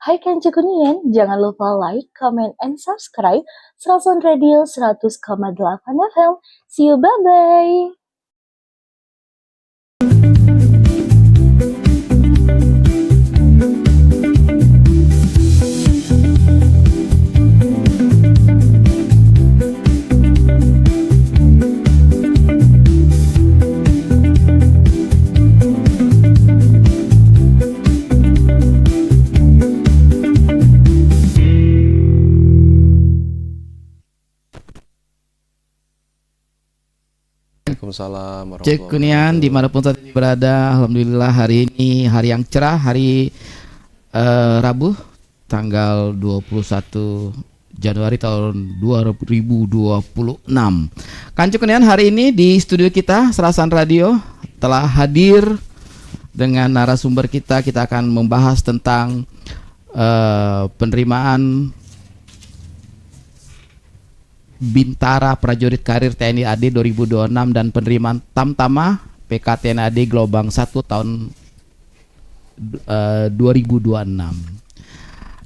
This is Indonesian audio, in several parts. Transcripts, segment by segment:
Hai Kanca Kuningan, jangan lupa like, comment, and subscribe Serasan Radio 100,8 FM. See you, bye-bye! Waalaikumsalam Cek warahmatullahi Kunian wabarakatuh. dimanapun saat ini berada, alhamdulillah hari ini hari yang cerah, hari Rabu tanggal 21 Januari tahun 2026. Kancu Kunian, hari ini di studio kita Serasan Radio telah hadir dengan narasumber kita akan membahas tentang penerimaan Bintara Prajurit Karir TNI AD 2026 dan penerimaan Tamtama PK TNI AD Gelombang 1 tahun 2026.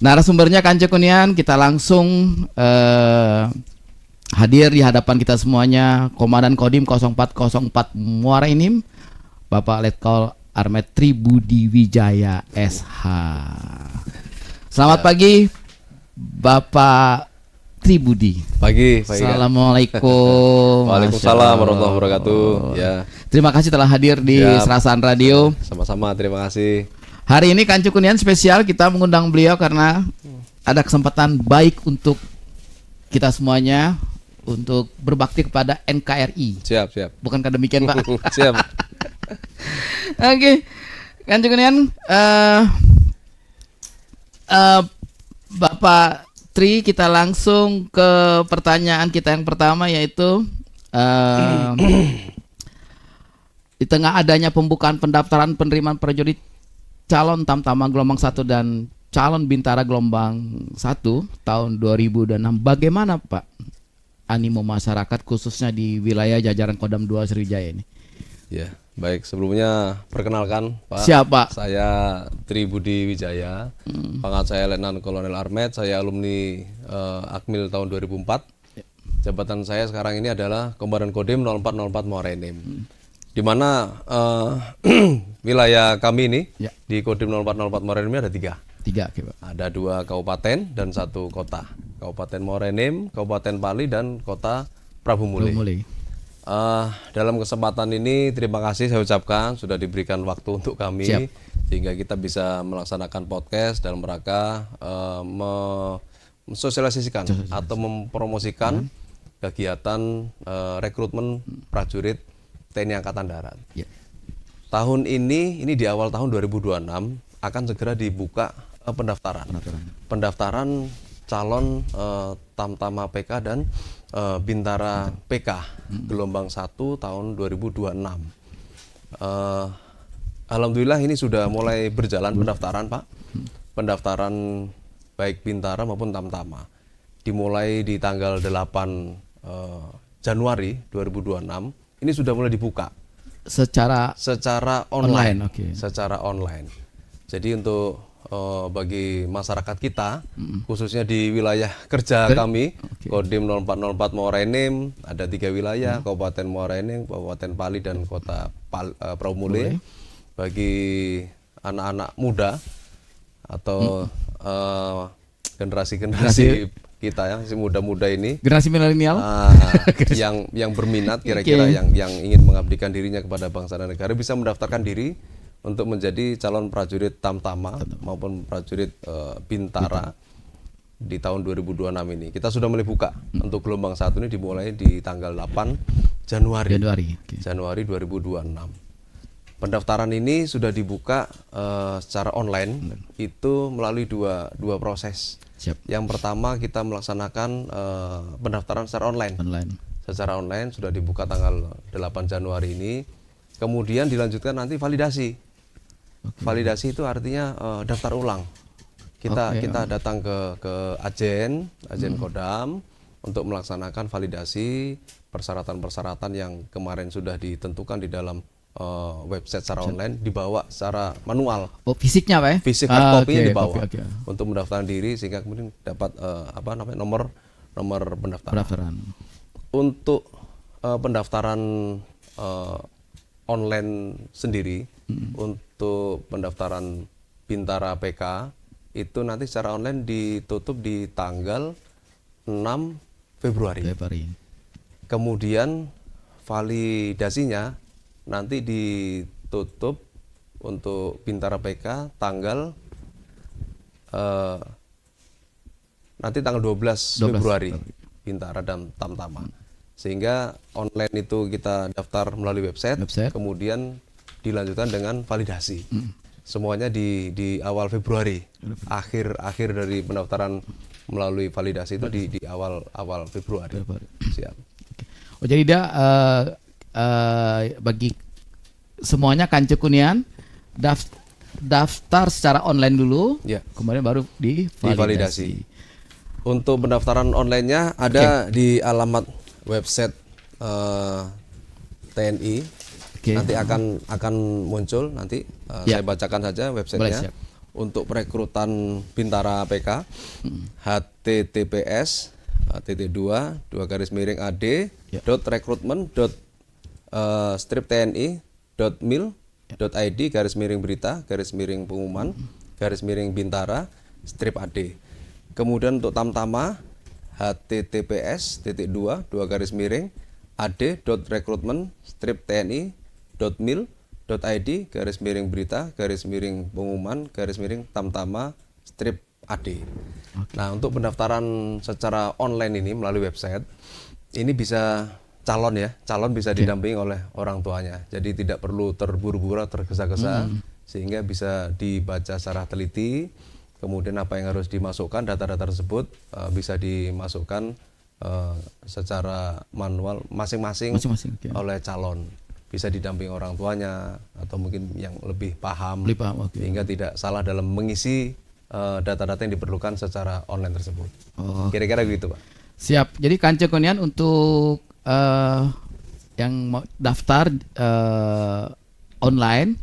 Narasumbernya Kanca Kunian, kita langsung hadir di hadapan kita semuanya Komandan Kodim 0404 Muara Enim, Bapak Letkol Armet Tribudi Wijaya SH. Selamat pagi Bapak Tribudi. Pagi, Pak Iga. Assalamualaikum. Waalaikumsalam warahmatullahi wabarakatuh. Ya, Terima kasih telah hadir di Siap. Serasan Radio. sama-sama. Terima kasih. Hari ini Kancu Kunian spesial, kita mengundang beliau karena ada kesempatan baik untuk kita semuanya untuk berbakti kepada NKRI. Siap. Bukankah demikian, Pak? Siap. Oke, Kancu Kunian, Bapak Tri, kita langsung ke pertanyaan kita yang pertama, yaitu di tengah adanya pembukaan pendaftaran penerimaan prajurit calon Tamtama gelombang 1 dan calon Bintara gelombang 1 tahun 2006, bagaimana Pak animo masyarakat khususnya di wilayah jajaran Kodam 2 Sriwijaya ini? Ya, baik. Sebelumnya perkenalkan, Pak. Siapa? Saya Tribudi Wijaya. Pangkat saya Letnan Kolonel Armet. Saya alumni Akmil tahun 2004. Jabatan saya sekarang ini adalah Komandan Kodim 0404 Muara Enim. Di mana wilayah kami ini Ya. di Kodim 0404 Muara Enim ada 3. 3, oke, Pak. Ada 2 kabupaten dan 1 kota. Kabupaten Muara Enim, Kabupaten Pali, dan Kota Prabu Mule. Mulai. Dalam kesempatan ini terima kasih saya ucapkan sudah diberikan waktu untuk kami. Siap. Sehingga kita bisa melaksanakan podcast dalam rangka mensosialisasikan atau mempromosikan kegiatan rekrutmen prajurit TNI Angkatan Darat. Ya. Tahun ini di awal tahun 2026 akan segera dibuka pendaftaran calon Tamtama PK dan Bintara PK gelombang 1 tahun 2026. Alhamdulillah ini sudah mulai berjalan pendaftaran, Pak. Pendaftaran baik Bintara maupun Tamtama dimulai di tanggal 8 Januari 2026. Ini sudah mulai dibuka Secara secara online, oke. secara online. Jadi untuk bagi masyarakat kita, khususnya di wilayah kerja kami, Kodim 0404 Muara Enim, ada 3 wilayah, Kabupaten Muara Enim, Kabupaten Pali, dan Kota Prabu Mule. Bagi anak-anak muda atau generasi kita yang masih muda-muda ini, generasi milenial. yang berminat kira-kira yang ingin mengabdikan dirinya kepada bangsa dan negara bisa mendaftarkan diri untuk menjadi calon prajurit Tamtama maupun prajurit Bintara di tahun 2026 ini. Kita sudah mulai buka untuk gelombang 1 ini dimulai di tanggal 8 Januari Oke. 2026. Pendaftaran ini sudah dibuka secara online itu melalui dua proses. Siap. Yang pertama kita melaksanakan pendaftaran secara online. Secara online sudah dibuka tanggal 8 Januari ini. Kemudian dilanjutkan nanti validasi. Validasi itu artinya daftar ulang. Kita datang ke Ajen Kodam untuk melaksanakan validasi persyaratan-persyaratan yang kemarin sudah ditentukan di dalam website secara online, dibawa secara manual. Oh, fisiknya Pak ya? Fisik hard copy oke, dibawa oke. untuk mendaftarkan diri sehingga kemudian dapat nomor pendaftaran. Pendaftaran. Untuk pendaftaran online sendiri, untuk pendaftaran Bintara PK itu nanti secara online ditutup di tanggal 6 Februari. Kemudian validasinya nanti ditutup untuk Bintara PK tanggal nanti tanggal 12 Februari Bintara dan Tamtama. Sehingga online itu kita daftar melalui website. Kemudian dilanjutkan dengan validasi. Semuanya di awal Februari. Akhir dari pendaftaran melalui validasi itu di awal Februari. Siap. Oh, jadi dia bagi semuanya Kancu Kunian daftar secara online dulu, ya. Kemudian baru divalidasi. Untuk pendaftaran online-nya ada di alamat website TNI. Nanti akan muncul nanti. Saya bacakan saja websitenya. Untuk perekrutan Bintara PK, https /ad.rekrutmen.strip.tni.mil.id/pengumuman/Bintara-ad. Kemudian untuk Tamtama https://ad.rekrutmen/tni.mil.id/pengumuman/Tamtama-ad. Nah, untuk pendaftaran secara online ini melalui website ini bisa calon bisa didampingi oleh orang tuanya. Jadi tidak perlu terburu-buru, tergesa-gesa, sehingga bisa dibaca secara teliti. Kemudian apa yang harus dimasukkan, data-data tersebut bisa dimasukkan secara manual masing-masing oleh calon. Bisa didampingi orang tuanya atau mungkin yang lebih paham, sehingga tidak salah dalam mengisi data-data yang diperlukan secara online tersebut. Kira-kira begitu, Pak. Siap. Jadi Kancu Kunian untuk yang mau daftar online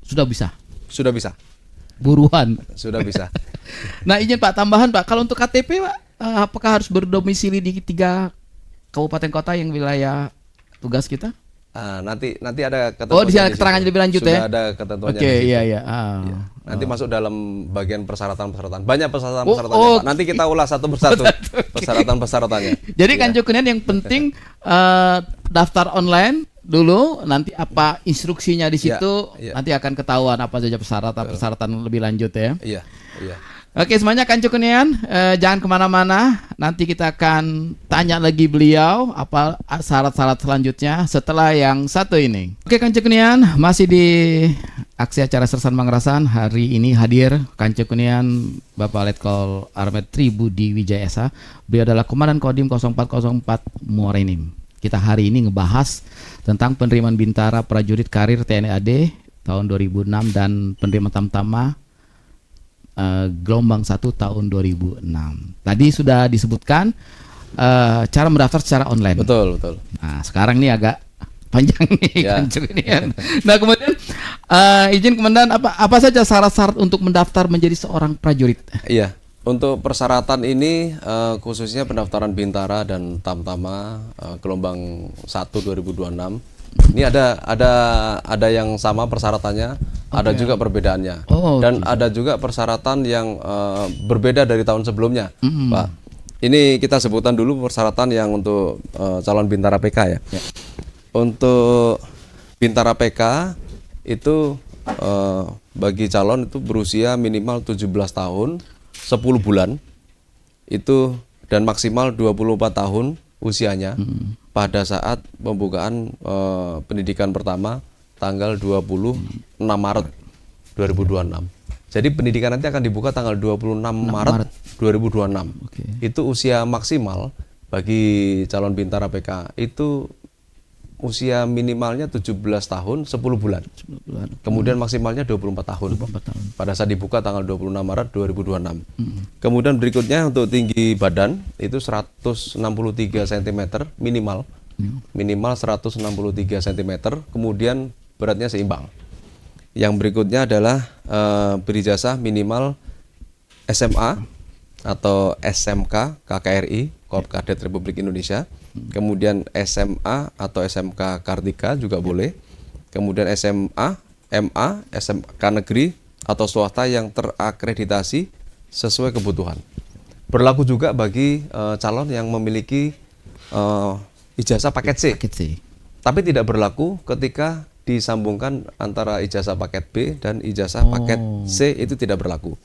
sudah bisa. Buruan. Sudah bisa. Nah, izin Pak, tambahan Pak, kalau untuk KTP Pak, apakah harus berdomisili di 3 kabupaten kota yang wilayah tugas kita? Nanti ada ketentuannya. Di sana keterangannya lebih lanjut. Sudah ada ketentuannya. Iya. Nanti masuk dalam bagian persyaratan. Banyak persyaratan-persyaratannya, Pak. Nanti kita ulas satu persatu persyaratan-persyaratannya. Jadi Kancu Kunian yang penting daftar online dulu, nanti apa instruksinya di situ nanti akan ketahuan apa saja persyaratan lebih lanjut ya. Iya. Oke, semuanya Kancu Kunian, jangan kemana-mana. Nanti kita akan tanya lagi beliau apa syarat-syarat selanjutnya setelah yang satu ini. Oke, Kancu Kunian, masih di aksi acara Sersan Mangrasan. Hari ini hadir Kancu Kunian Bapak Letkol Armet Tribudi Wijaya Esa. Beliau adalah Komandan Kodim 0404 Muara Enim. Kita hari ini ngebahas tentang penerimaan Bintara Prajurit Karir TNI AD tahun 2006 dan penerimaan Tamtama gelombang 1 tahun 2006. Tadi sudah disebutkan cara mendaftar secara online. Betul. Nah, sekarang ini agak panjang nih Kancu Kunian. Nah, kemudian izin Komandan, apa saja syarat-syarat untuk mendaftar menjadi seorang prajurit? Iya. Untuk persyaratan ini khususnya pendaftaran Bintara dan Tamtama gelombang 1 2026. Ini ada yang sama persyaratannya, ada juga perbedaannya. Dan ada juga persyaratan yang berbeda dari tahun sebelumnya, Pak. Ini kita sebutkan dulu persyaratan yang untuk calon Bintara PK ya. Untuk Bintara PK itu bagi calon itu berusia minimal 17 tahun 10 bulan itu dan maksimal 24 tahun usianya pada saat pembukaan pendidikan pertama tanggal 26 Maret 2026. Jadi pendidikan nanti akan dibuka tanggal 26 Maret 2026. Itu usia maksimal bagi calon Bintara PK itu usia minimalnya 17 tahun 10 bulan. Kemudian maksimalnya 24 tahun. Pada saat dibuka tanggal 26 Maret 2026. Kemudian berikutnya untuk tinggi badan itu 163 cm minimal. Minimal 163 cm. Kemudian beratnya seimbang. Yang berikutnya adalah berijazah minimal SMA atau SMK KKRI, Korps Kadet Republik Indonesia. Kemudian SMA atau SMK Kartika juga boleh. Kemudian SMA, MA, SMK negeri atau swasta yang terakreditasi sesuai kebutuhan. Berlaku juga bagi calon yang memiliki ijazah paket C. Paket C. Tapi tidak berlaku ketika disambungkan antara ijazah paket B dan ijazah paket C, itu tidak berlaku.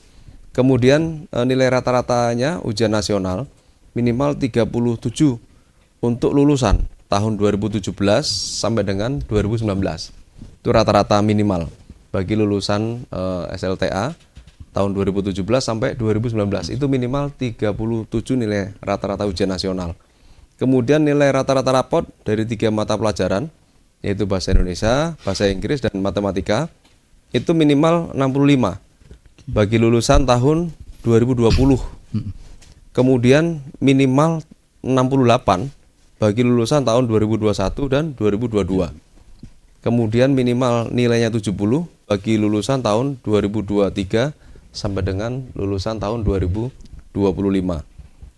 Kemudian nilai rata-ratanya ujian nasional minimal 37 untuk lulusan tahun 2017 sampai dengan 2019. Itu rata-rata minimal bagi lulusan SLTA tahun 2017 sampai 2019. Itu minimal 37 nilai rata-rata ujian nasional. Kemudian nilai rata-rata rapot dari 3 mata pelajaran, yaitu bahasa Indonesia, bahasa Inggris, dan matematika, itu minimal 65 bagi lulusan tahun 2020. Kemudian minimal 68 bagi lulusan tahun 2021 dan 2022. Kemudian minimal nilainya 70 bagi lulusan tahun 2023 sampai dengan lulusan tahun 2025.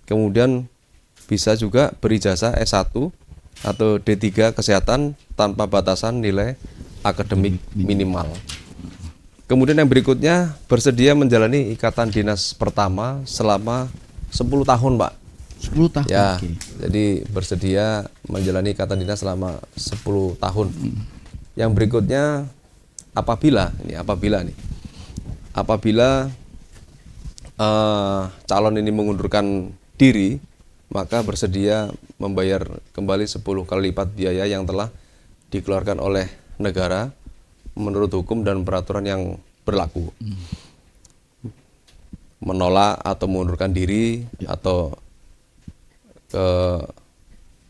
Kemudian bisa juga berijazah S1 atau D3 kesehatan tanpa batasan nilai akademik minimal. Kemudian yang berikutnya, bersedia menjalani ikatan dinas pertama selama 10 tahun, Pak. 10 tahun. Ya, Oke. jadi bersedia menjalani ikatan dinas selama 10 tahun. Yang berikutnya, apabila calon ini mengundurkan diri, maka bersedia membayar kembali 10 kali lipat biaya yang telah dikeluarkan oleh negara menurut hukum dan peraturan yang berlaku. Menolak atau mengundurkan diri atau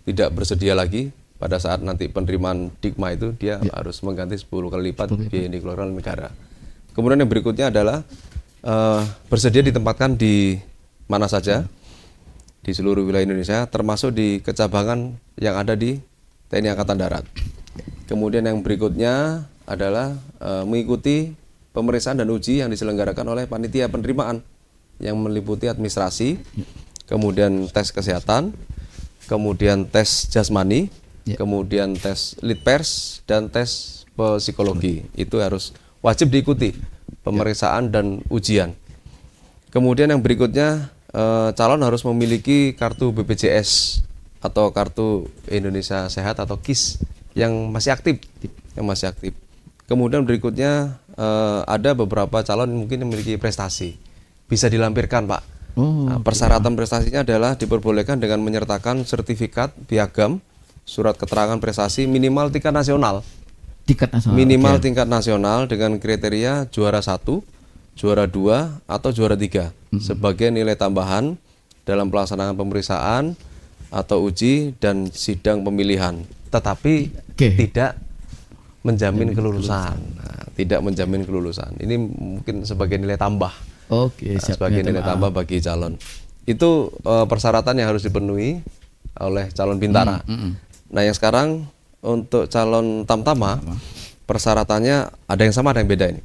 tidak bersedia lagi pada saat nanti penerimaan Dikma itu, dia harus mengganti 10 kali lipat biaya yang dikeluarkan oleh negara. Kemudian yang berikutnya adalah bersedia ditempatkan di mana saja di seluruh wilayah Indonesia, termasuk di kecabangan yang ada di TNI Angkatan Darat. Kemudian yang berikutnya adalah mengikuti pemeriksaan dan uji yang diselenggarakan oleh panitia penerimaan yang meliputi administrasi, kemudian tes kesehatan, kemudian tes jasmani, kemudian tes litpers, dan tes psikologi. Itu harus wajib diikuti pemeriksaan dan ujian. Kemudian yang berikutnya, calon harus memiliki kartu BPJS atau kartu Indonesia Sehat atau KIS yang masih aktif, Kemudian berikutnya ada beberapa calon yang mungkin memiliki prestasi, bisa dilampirkan, Pak. Persyaratan prestasinya adalah diperbolehkan dengan menyertakan sertifikat piagam, surat keterangan prestasi minimal tingkat nasional. Minimal tingkat nasional dengan kriteria juara 1, juara 2, atau juara 3 sebagai nilai tambahan dalam pelaksanaan pemeriksaan atau uji dan sidang pemilihan, tetapi tidak menjamin kelulusan. Tidak menjamin kelulusan. Ini mungkin sebagai nilai tambah. Sebagai nilai tambah bagi calon. Itu persyaratan yang harus dipenuhi oleh calon bintara. Nah, yang sekarang untuk calon tamtama, persyaratannya ada yang sama, ada yang beda ini.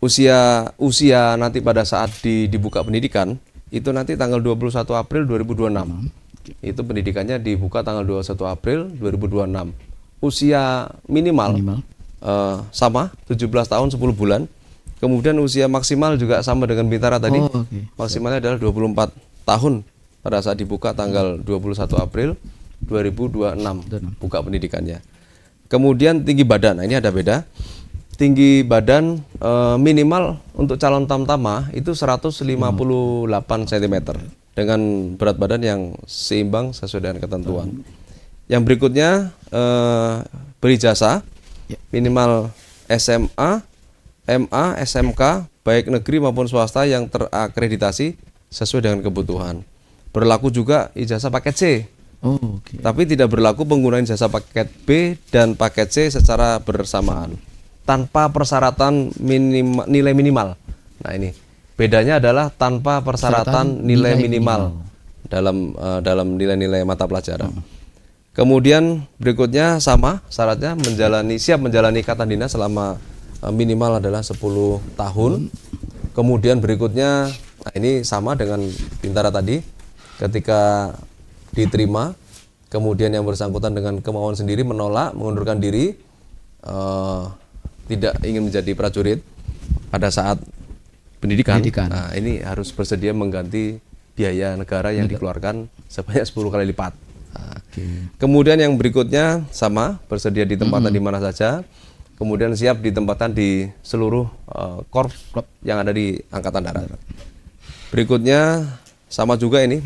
Usia nanti pada saat dibuka pendidikan itu nanti tanggal 21 April 2026. Itu pendidikannya dibuka tanggal 21 April 2026. Usia minimal sama 17 tahun 10 bulan. Kemudian usia maksimal juga sama dengan bintara tadi. Maksimalnya adalah 24 tahun pada saat dibuka tanggal 21 April 2026 buka pendidikannya. Kemudian tinggi badan. Nah, ini ada beda. Tinggi badan minimal untuk calon tamtama itu 158 cm dengan berat badan yang seimbang sesuai dengan ketentuan. Yang berikutnya berijazah minimal SMA, MA, SMK baik negeri maupun swasta yang terakreditasi sesuai dengan kebutuhan. Berlaku juga ijazah paket C. Tapi tidak berlaku penggunaan ijazah paket B dan paket C secara bersamaan tanpa persyaratan nilai minimal. Nah, ini bedanya adalah tanpa persyaratan nilai minimal dalam nilai-nilai mata pelajaran. Kemudian berikutnya sama syaratnya siap menjalani ikatan dinas selama minimal adalah 10 tahun. Kemudian berikutnya nah ini sama dengan Bintara tadi, ketika diterima kemudian yang bersangkutan dengan kemauan sendiri menolak, mengundurkan diri, tidak ingin menjadi prajurit pada saat pendidikan. Nah, ini harus bersedia mengganti biaya negara yang dikeluarkan sebanyak 10 kali lipat. Nah, kemudian yang berikutnya sama, bersedia ditempatkan di mana saja, kemudian siap ditempatkan di seluruh korps yang ada di Angkatan Darat. Berikutnya sama juga ini,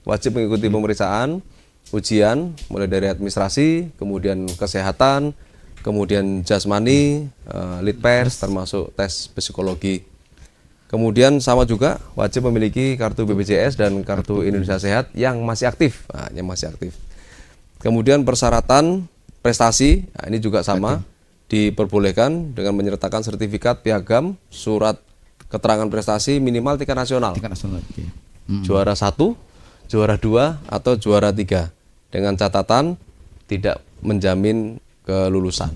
wajib mengikuti pemeriksaan, ujian, mulai dari administrasi, kemudian kesehatan, kemudian jasmani, litpers, termasuk tes psikologi. Kemudian sama juga wajib memiliki kartu BPJS dan kartu Indonesia Sehat yang masih aktif. Nah, yang masih aktif. Kemudian persyaratan prestasi, nah ini juga sama, diperbolehkan dengan menyertakan sertifikat piagam, surat keterangan prestasi minimal tingkat nasional. Juara 1, juara 2, atau juara 3 dengan catatan tidak menjamin kelulusan.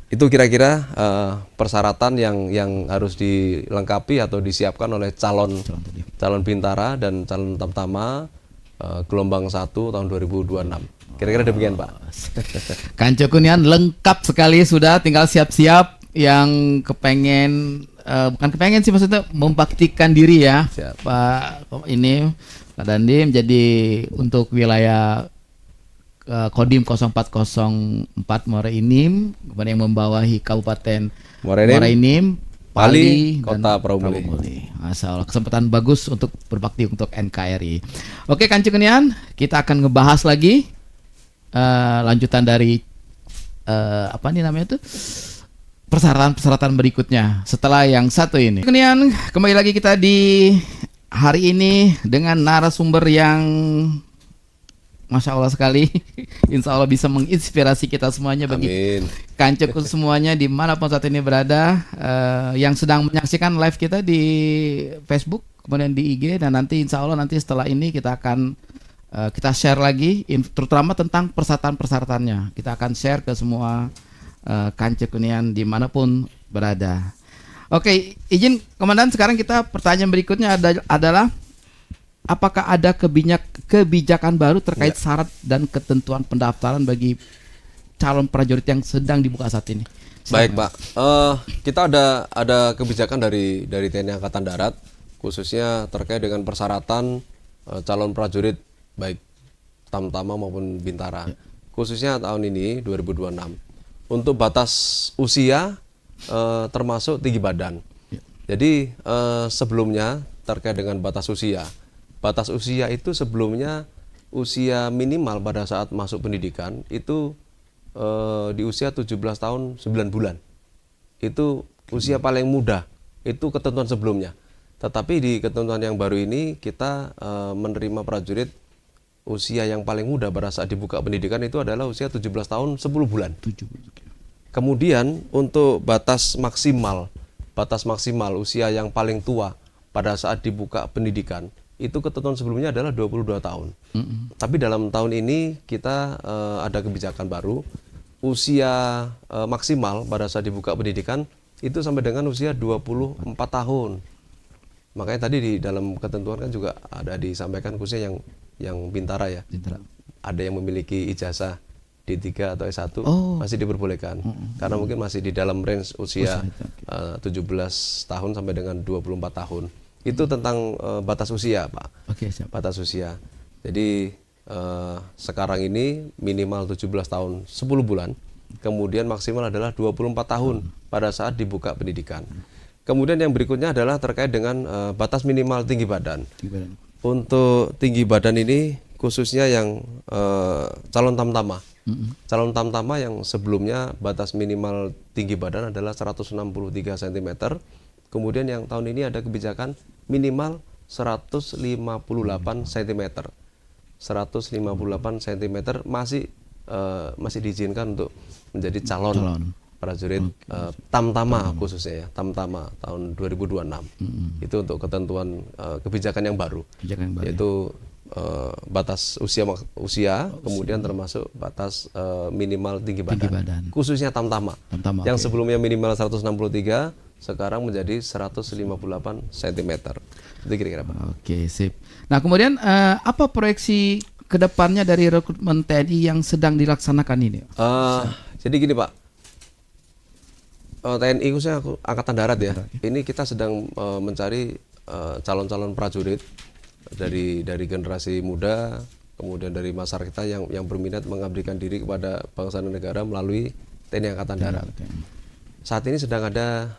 Itu kira-kira persyaratan yang harus dilengkapi atau disiapkan oleh calon Bintara dan calon Tamtama gelombang 1 tahun 2026. Kira-kira demikian, Pak. Kanco Kunian lengkap sekali, sudah tinggal siap-siap yang kepengen bukan kepengen sih, maksudnya membaktikan diri ya. Siap. Pak Dandim, jadi untuk wilayah Kodim 0404 Muara Enim, kemudian yang membawahi Kabupaten Muara Enim, Pali, dan Kota Praumuli. Masya Allah, kesempatan bagus untuk berbakti untuk NKRI. Oke Kanci Kunian, kita akan ngebahas lagi lanjutan dari apa nih namanya tuh, persyaratan berikutnya setelah yang satu ini. Kunian, kembali lagi kita di hari ini dengan narasumber yang Masya Allah sekali. Insya Allah bisa menginspirasi kita semuanya, bagi kanceku semuanya dimanapun saat ini berada, yang sedang menyaksikan live kita di Facebook, kemudian di IG, dan nanti Insya Allah nanti setelah ini kita akan kita share lagi, terutama tentang persyaratan-persyaratannya. Kita akan share ke semua kancekunian dimanapun berada. Oke, izin Komandan, sekarang kita pertanyaan berikutnya adalah apakah ada kebijakan baru terkait syarat dan ketentuan pendaftaran bagi calon prajurit yang sedang dibuka saat ini? Baik, Pak. Kita ada kebijakan dari TNI Angkatan Darat, khususnya terkait dengan persyaratan calon prajurit baik Tamtama maupun Bintara. Khususnya tahun ini 2026. Untuk batas usia termasuk tinggi badan. Jadi sebelumnya terkait dengan batas usia. Batas usia itu sebelumnya usia minimal pada saat masuk pendidikan itu di usia 17 tahun 9 bulan. Itu usia paling muda, itu ketentuan sebelumnya. Tetapi di ketentuan yang baru ini kita menerima prajurit usia yang paling muda pada saat dibuka pendidikan itu adalah usia 17 tahun 10 bulan. Kemudian untuk batas maksimal usia yang paling tua pada saat dibuka pendidikan itu ketentuan sebelumnya adalah 22 tahun. Tapi dalam tahun ini kita ada kebijakan baru, usia maksimal pada saat dibuka pendidikan itu sampai dengan usia 24 tahun. Makanya tadi di dalam ketentuan kan juga ada disampaikan khususnya yang Bintara ya. Ada yang memiliki ijazah D3 atau S1 masih diperbolehkan. Karena mungkin masih di dalam range usia 17 tahun sampai dengan 24 tahun. Itu tentang batas usia, Pak. Oke, siap. Batas usia. Jadi sekarang ini minimal 17 tahun 10 bulan, kemudian maksimal adalah 24 tahun pada saat dibuka pendidikan. Kemudian yang berikutnya adalah terkait dengan batas minimal tinggi badan. Untuk tinggi badan ini khususnya yang calon Tamtama. Calon Tamtama yang sebelumnya batas minimal tinggi badan adalah 163 cm. Kemudian yang tahun ini ada kebijakan minimal 158 cm. 158 cm masih diizinkan untuk menjadi calon prajurit Tamtama khususnya ya, Tamtama tahun 2026. Itu untuk ketentuan kebijakan yang baru. Yaitu batas usia, kemudian termasuk batas minimal tinggi Tinggi badan. badan. Khususnya tamtama. Tamtama, Yang oke. sebelumnya minimal 163, sekarang menjadi 158 cm. Itu kira-kira, Pak. Oke, sip. Nah, kemudian apa proyeksi kedepannya dari rekrutmen TNI yang sedang dilaksanakan ini? Jadi gini, Pak. TNI khususnya Angkatan Darat ya. Ini kita sedang mencari calon-calon prajurit dari generasi muda, kemudian dari masyarakat kita yang berminat mengabdikan diri kepada bangsa dan negara melalui TNI Angkatan Darat. Oke. Saat ini sedang ada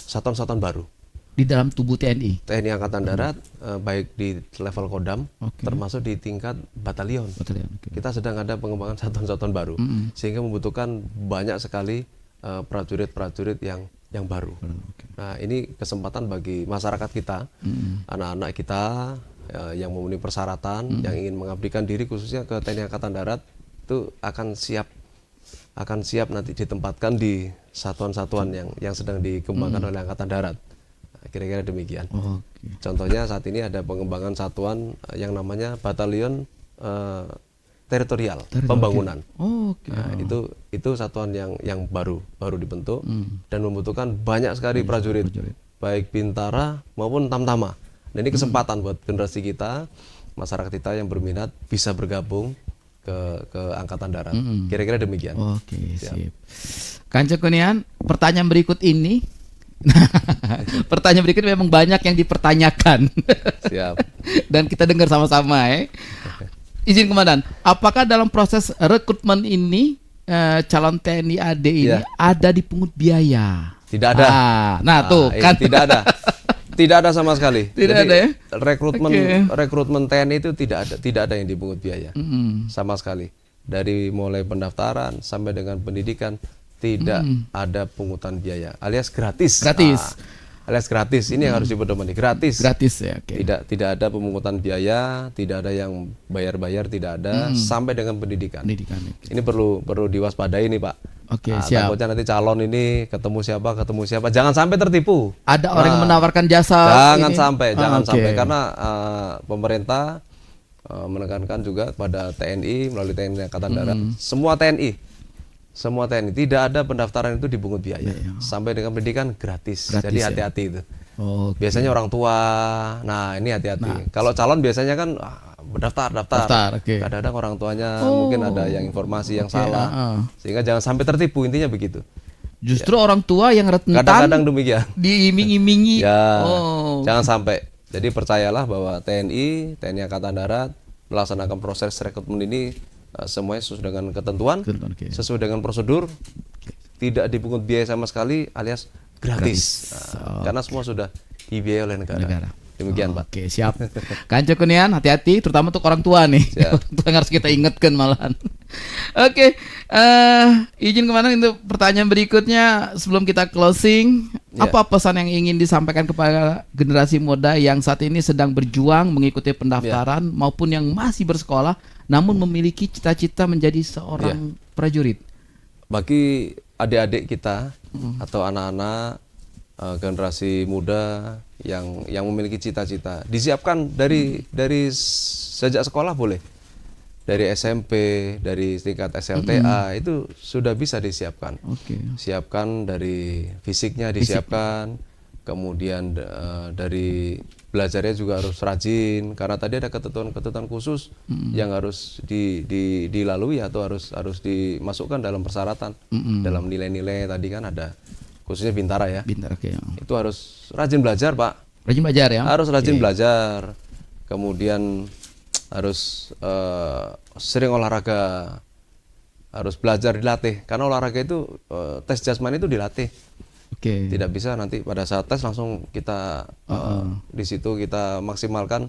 satuan-satuan baru Di dalam tubuh TNI. TNI Angkatan Darat, baik di level Kodam, Oke. termasuk di tingkat batalion. Batalion, oke. Kita sedang ada pengembangan satuan-satuan baru, sehingga membutuhkan banyak sekali prajurit-prajurit yang baru. Oke. Nah, ini kesempatan bagi masyarakat kita, anak-anak kita yang memenuhi persyaratan, yang ingin mengabdikan diri khususnya ke TNI Angkatan Darat, itu akan siap nanti ditempatkan di satuan-satuan yang sedang dikembangkan oleh Angkatan Darat. Nah, kira-kira demikian. Oke. Contohnya saat ini ada pengembangan satuan yang namanya Batalion Teritorial Pembangunan. Oke. Nah, itu satuan yang baru dibentuk dan membutuhkan banyak sekali prajurit, baik bintara maupun tamtama. Nah, ini kesempatan buat generasi kita, masyarakat kita yang berminat bisa bergabung ke Angkatan Darat. Kira-kira demikian. Oke, sip. Kanca Kunian, pertanyaan berikut ini pertanyaan berikut memang banyak yang dipertanyakan. Siap. Dan kita dengar sama-sama ya. Izin Komandan, apakah dalam proses rekrutmen ini calon TNI AD ini Ya. ada dipungut biaya? Tidak ada. Nah, tuh ini kan. tidak ada. Tidak ada sama sekali. Tidak Jadi, ada ya? rekrutmen TNI itu tidak ada yang dipungut biaya. Sama sekali. Dari mulai pendaftaran sampai dengan pendidikan tidak ada pungutan biaya, alias gratis. Gratis. Alias gratis. Ini yang harus dipedomani, gratis. Gratis ya, oke. Tidak ada pemungutan biaya, tidak ada yang bayar-bayar, tidak ada sampai dengan pendidikan. Pendidikan. Oke. Ini perlu diwaspadai nih, Pak. Oke, siap. Takutnya nanti calon ini ketemu siapa, jangan sampai tertipu. Ada orang yang menawarkan jasa Jangan ini? sampai, Ah, oke. karena pemerintah menekankan juga kepada TNI melalui TNI Angkatan Darat, semua TNI tidak ada pendaftaran itu dipungut biaya, sampai dengan pendidikan gratis. Gratis, Jadi ya? hati-hati itu. Oke. Biasanya orang tua, nah ini hati-hati. Kalau calon biasanya kan daftar. Daftar, oke. Kadang-kadang orang tuanya mungkin ada yang informasi yang salah, sehingga jangan sampai tertipu, intinya begitu. Justru orang tua yang rentan Kadang-kadang demikian. diiming-imingi. Ya, Oh. jangan sampai. Jadi percayalah bahwa TNI Angkatan Darat melaksanakan proses rekrutmen ini semuanya sesuai dengan ketentuan, Oke. sesuai dengan prosedur, tidak dipungut biaya sama sekali, alias gratis. Nah, karena semua sudah dibiayai oleh negara. Demikian, Pak. Oke, siap. Kanca Kunian, hati-hati, terutama untuk orang tua nih. Siap. Orang tua yang harus kita ingatkan malahan. Oke, izin kemana untuk pertanyaan berikutnya sebelum kita closing. Ya. Apa pesan yang ingin disampaikan kepada generasi muda yang saat ini sedang berjuang mengikuti pendaftaran maupun yang masih bersekolah namun memiliki cita-cita menjadi seorang prajurit? Bagi adik-adik kita atau anak-anak generasi muda yang memiliki cita-cita, disiapkan dari sejak sekolah boleh, dari SMP, dari tingkat SLTA itu sudah bisa disiapkan. Oke. Siapkan dari fisiknya disiapkan, kemudian dari belajarnya juga harus rajin, karena tadi ada ketentuan-ketentuan khusus yang harus dilalui atau harus dimasukkan dalam persyaratan, dalam nilai-nilai tadi kan ada, khususnya bintara ya. Bintar, oke. Itu harus rajin belajar, Pak. Rajin belajar ya? Harus rajin belajar. Kemudian harus sering olahraga. Harus belajar, dilatih. Karena olahraga itu tes jasmani itu dilatih. Oke. Tidak bisa nanti pada saat tes langsung kita di situ kita maksimalkan,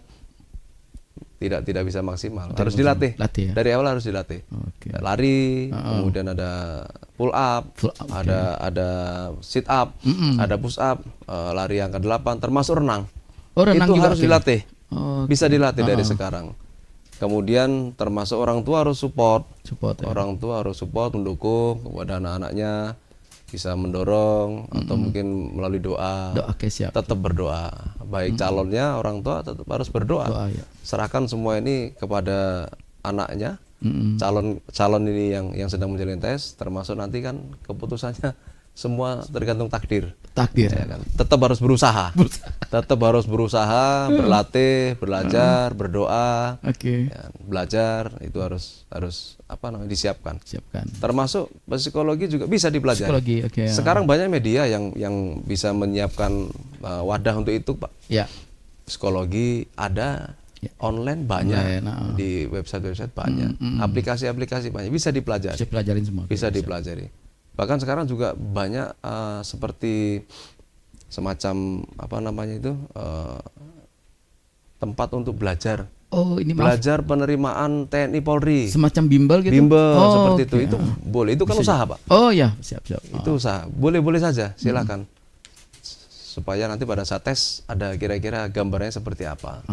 tidak bisa maksimal. Harus dilatih. Latih ya? Dari awal harus dilatih. Oke. Lari, kemudian ada pull up, ada sit up, ada push up, lari angka 8, termasuk renang. Oh, renang itu juga, harus oke. dilatih. Oke. Bisa dilatih dari sekarang. Kemudian termasuk orang tua harus support. Support ya. Orang tua harus support, mendukung kepada anak-anaknya. bisa mendorong atau mungkin melalui doa. Oke, siap. Tetap berdoa. Baik calonnya, orang tua tetap harus berdoa. Doa, ya. Serahkan semua ini kepada anaknya. Calon ini yang sedang menjalani tes, termasuk nanti kan keputusannya semua tergantung takdir. Ya kan? Tetap harus berusaha. Tetap harus berusaha, berlatih, belajar, berdoa. Oke. Ya, belajar itu harus disiapkan. Siapkan. Termasuk psikologi juga bisa dipelajari. Psikologi, oke. Sekarang banyak media yang bisa menyiapkan wadah untuk itu, Pak. Ya. Psikologi ada, online banyak, di website banyak, aplikasi-aplikasi banyak, bisa dipelajari. Bisa pelajarin semua. Bisa dipelajari. Bahkan sekarang juga banyak seperti semacam tempat untuk belajar. Oh, ini belajar penerimaan TNI Polri. Semacam bimbel gitu. Bimbel seperti itu. Itu boleh. Itu kan usaha, Pak. Oh ya, siap. Itu usaha. Boleh saja, silakan. Supaya nanti pada saat tes ada kira-kira gambarnya seperti apa.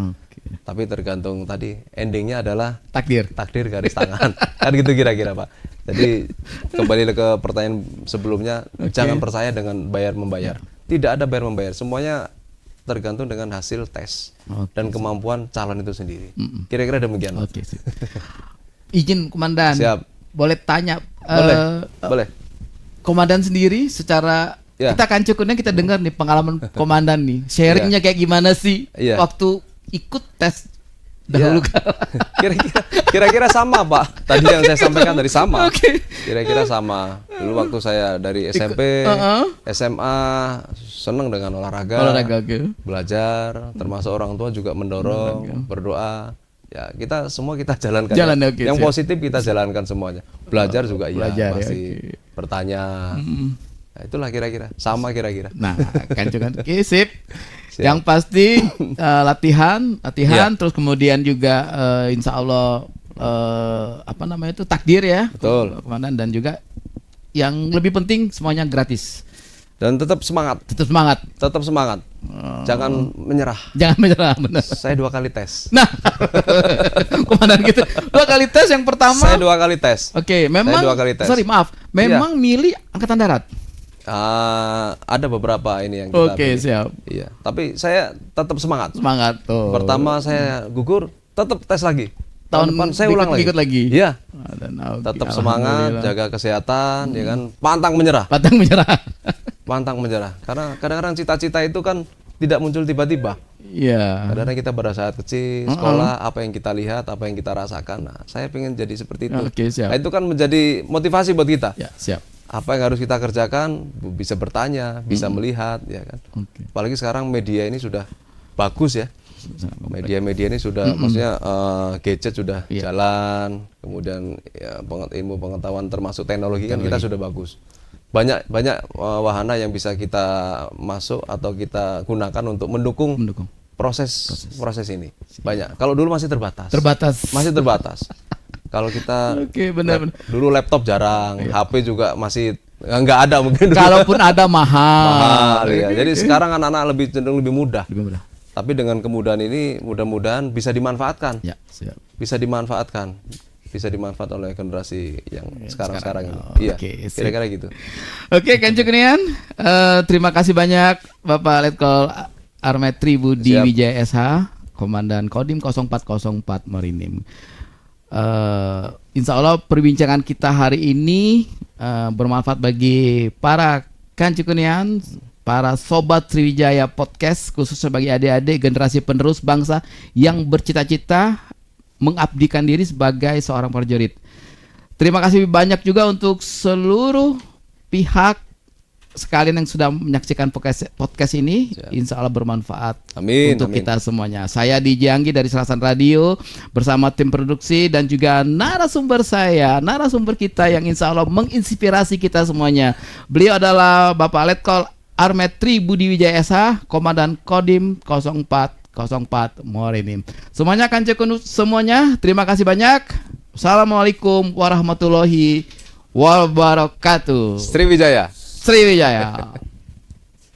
Tapi tergantung tadi, endingnya adalah takdir garis tangan. Kan gitu kira-kira, Pak. Jadi kembali ke pertanyaan sebelumnya, jangan percaya dengan bayar-membayar. Tidak ada bayar-membayar, semuanya tergantung dengan hasil tes dan kemampuan calon itu sendiri. Kira-kira demikian. Oke. Izin Komandan. Siap. Boleh tanya? Boleh. Komandan sendiri secara kita kan cukupnya kita dengar nih pengalaman Komandan nih. Sharingnya kayak gimana sih waktu ikut tes dahulu kala? Kira-kira sama, Pak. Tadi yang saya sampaikan tadi sama. Kira-kira sama. Dulu waktu saya dari SMP, SMA senang dengan olahraga, belajar, termasuk orang tua juga mendorong, berdoa. Ya, kita jalankan. Yang positif kita jalankan semuanya. Belajar juga pasti bertanya. Nah, itulah kira-kira sama kira-kira. Nah, kan juga sip. Yang pasti latihan terus kemudian juga insya Allah takdir ya. Betul. Komandan, dan juga yang lebih penting semuanya gratis. Dan tetap semangat. Jangan menyerah. Benar. Saya 2 kali tes. Nah, Komandan gitu. 2 kali tes, yang pertama. Saya 2 kali tes. Oke, memang. Saya 2 kali tes. Sorry, maaf. Memang milih angkatan darat. Ada beberapa ini yang kita pilih. Siap. Iya, tapi saya tetap semangat. Tuh. Pertama saya gugur, tetap tes lagi. Tahun depan saya ulang lagi. Ikut lagi. Iya. Tetap semangat, jaga kesehatan, ya kan. Pantang menyerah. Pantang menyerah. Karena kadang-kadang cita-cita itu kan tidak muncul tiba-tiba. Iya. Kadang-kadang kita pada saat kecil, sekolah, apa yang kita lihat, apa yang kita rasakan. Nah, saya pengen jadi seperti itu. Siap. Nah, itu kan menjadi motivasi buat kita. Ya, siap. Apa yang harus kita kerjakan, bisa bertanya, bisa melihat, ya kan. Apalagi sekarang media ini sudah bagus ya. Media-media ini sudah, maksudnya gadget sudah jalan, kemudian ilmu pengetahuan termasuk teknologi kan kita sudah bagus. Banyak wahana yang bisa kita masuk atau kita gunakan untuk mendukung proses ini. Banyak. Kalau dulu masih terbatas. Masih terbatas. Kalau kita dulu laptop jarang, HP juga masih nggak ada mungkin. Kalaupun ada mahal ya. Jadi sekarang anak-anak cenderung lebih mudah. Tapi dengan kemudahan ini mudah-mudahan bisa dimanfaatkan. Ya, siap. Bisa dimanfaatkan oleh generasi yang sekarang ini. Iya. Kira-kira gitu. Oke, Kanjeng Nian, terima kasih banyak Bapak Letkol Armetri Budi Wijaya SH, Komandan Kodim 0404 Marinir. Insya Allah perbincangan kita hari ini bermanfaat bagi para kancukunian, para sobat Sriwijaya Podcast, khususnya bagi adik-adik generasi penerus bangsa yang bercita-cita mengabdikan diri sebagai seorang prajurit. Terima kasih banyak juga untuk seluruh pihak sekalian yang sudah menyaksikan podcast ini. Insya Allah bermanfaat untuk kita semuanya. Saya DJ Anggi dari Serasan Radio bersama tim produksi dan juga narasumber kita yang insya Allah menginspirasi kita semuanya. Beliau adalah Bapak Letkol Armetri Budi Wijaya SH, Komandan Kodim 0404 Marinir. Semuanya kan semuanya. Terima kasih banyak. Assalamualaikum warahmatullahi wabarakatuh. Sriwijaya.